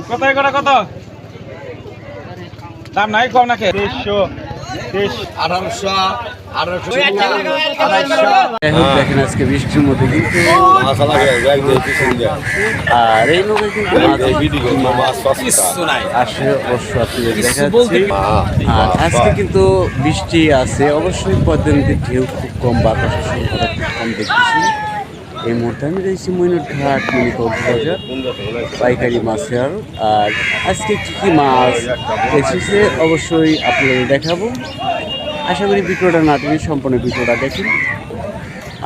কোথায় কত কত দাম নাই কম নাকি 1800 দেখেন আজকে বৃষ্টির মধ্যে কিন্তু আর এই নৌকা আসে অবশ্য আপনাদের দেখাচ্ছি। আর আজকে কিন্তু বৃষ্টি আছে, অবশ্যই পদ্মানদীর ঢেউ খুব কম, বাতাসের সংখ্যাটা খুব কম দেখতেছি। এই মুহূর্তে আমি রয়েছি মইনুরঘাট মিনি কক্সবাজার পাইকারি মাছের। আর আজকে কী কী মাছ এসেছে অবশ্যই আপনাদের দেখাবো। আশা করি ভিডিওটা না টেনে সম্পূর্ণ ভিডিওটা দেখেন।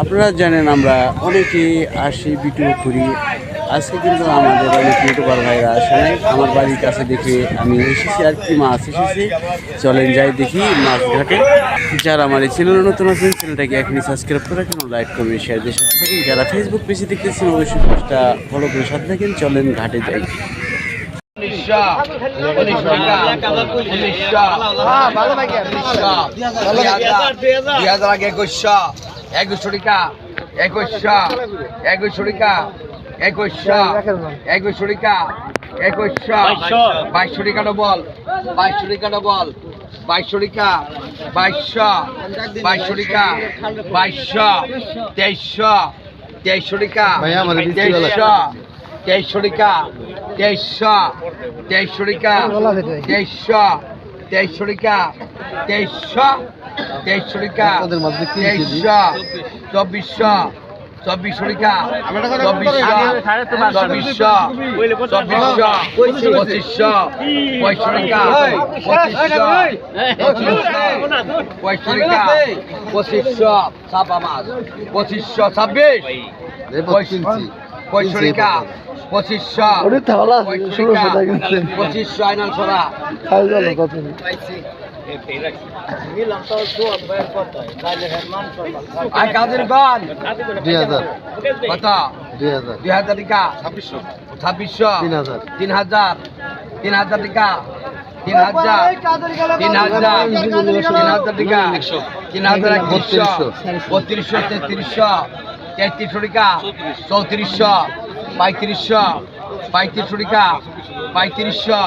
আপনারা জানেন আমরা অনেকে আসি ভিডিও করি, আজকে কিন্তু আমাদের অনেক ইউটিউবার ভাইরা আসে নাই। আমার বাড়ির কাছে দেখে আমি এসেছি। আর কি মাছ এসেছে চলেন যাই দেখি মাছ ঘাটে। যারা আমার এই চ্যানেলে নতুন আছেন চ্যানেলটাকে এখনই সাবস্ক্রাইব করে রাখেন, লাইক করবেন, শেয়ার দিয়ে সাথে থাকেন। যারা ফেসবুক পেজে দেখতেছেন অবশ্যই পেজটা ফলো করে সাথে থাকেন। চলেন ঘাটে যাই। 2500 আইনাল ছড়া আর কাদের গান 2000 কত 2000 টাকা 2600 3000 টাকা 3000 টাকা 3200 3300 টাকা 3400 3500 টাকা 3500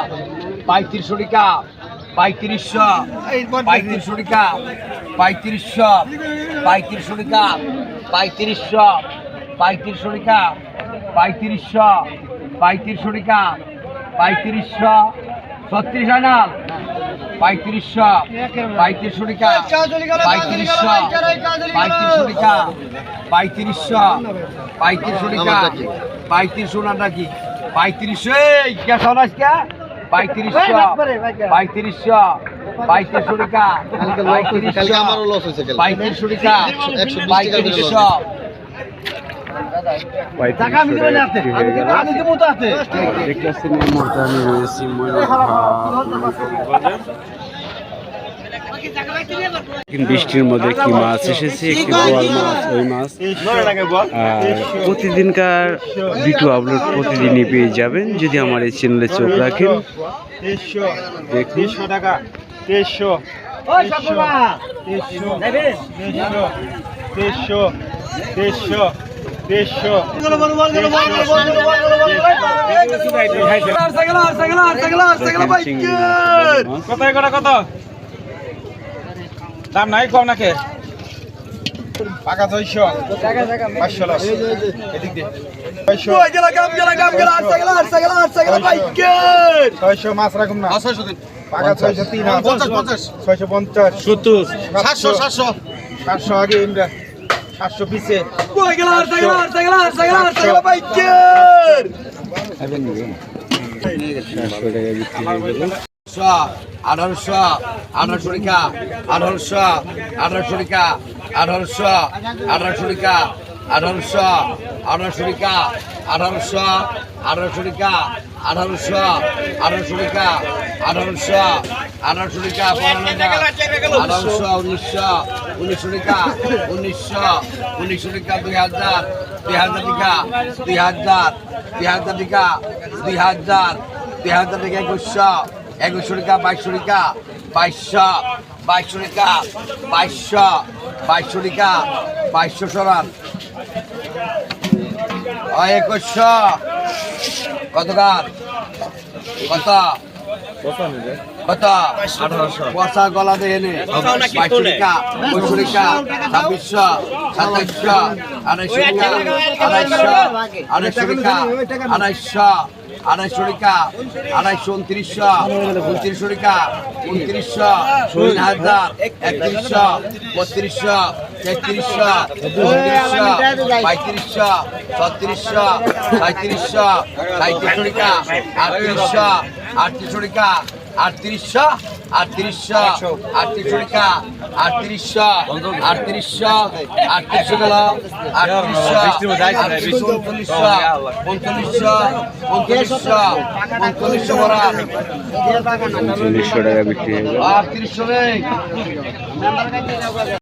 টাকা 3500 টাকা 3500 টাকা 3500 টাকা 3500 টাকা 36 আনাল 3500 টাকা 3500 টাকা 3500 নাকি 3500 গ্যাস হল আজকে 3500 টাকা 3500 আমারও লস হয়েছে 3500 টাকা 3500 টাকা আমি দেব না আপনি আমি দেব তো আছে দেখতেছেন এই মুহূর্তে আমি রয়েছি বৃষ্টির মধ্যে কি মাছ এসেছে, একটি বোয়াল মাছ, ওই মাছ। আর প্রতিদিনকার ভিডিও আপলোড প্রতিদিনই পেয়ে যাবেন যদি আমার এই চ্যানেলে চোখ রাখেন। দেখুন 2300 কোথায় কত দাম নাই কম নাকি পাকা 600 500 লস এদিক দিয়ে 600 মাছ রাখুন না 600 দিন পাকা 600 3 650 70 700 আগে ইন্দ্রা 700 পিছে কই গেল আর সাইকেল বাইকের আবেন নিবেন 700 টাকা বিক্রি হয়ে গেল 1800 টাকা 1800 টাকা 1800 টাকা 1800 টাকা 1800 টাকা 1800 টাকা 1800 টাকা 1900 টাকা 1900 টাকা 2000 টাকা 2000 টাকা 2100 টাকা 2100 টাকা 2200 টাকা 2200 2200 টাকা 2200 টাকা 2200 সরান 2100 কত গান কত কত 1800 পয়সা গলা দিয়ে নে 2200 টাকা 2200 টাকা 2600 2700 250 টাকা 250 250 টাকা 250 250 টাকা 250 2900 3100 3200 3300 3400 3500 3600 3700 টাকা 3800 টাকা 3800 টাকা 3800 গেল 3900 বড়া 3900 টাকা বিক্রি হয়ে গেল। 3800